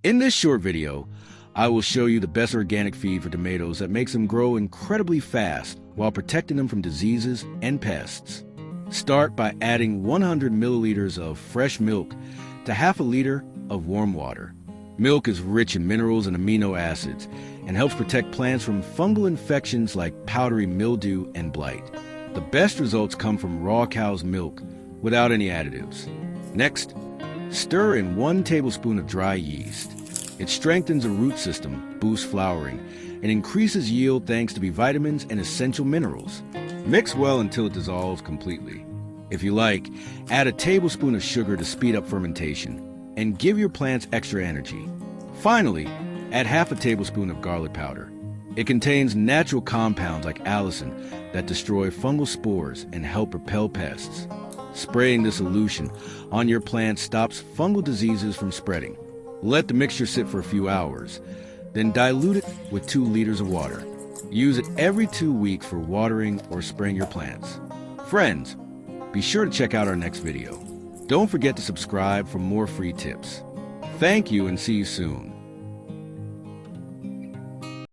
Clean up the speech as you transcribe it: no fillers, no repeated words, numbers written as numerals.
In this short video, I will show you the best organic feed for tomatoes that makes them grow incredibly fast while protecting them from diseases and pests. Start by adding 100 milliliters of fresh milk to half a liter of warm water. Milk is rich in minerals and amino acids and helps protect plants from fungal infections like powdery mildew and blight. The best results come from raw cow's milk without any additives. Next, stir in 1 tablespoon of dry yeast. It strengthens the root system, boosts flowering, and increases yield thanks to B vitamins and essential minerals. Mix well until it dissolves completely. If you like, add a tablespoon of sugar to speed up fermentation and give your plants extra energy. Finally, add half a tablespoon of garlic powder. It contains natural compounds like allicin that destroy fungal spores and help repel pests. Spraying this solution on your plants stops fungal diseases from spreading. Let the mixture sit for a few hours, then dilute it with 2 liters of water. Use it every 2 weeks for watering or spraying your plants. Friends, be sure to check out our next video. Don't forget to subscribe for more free tips. Thank you and see you soon.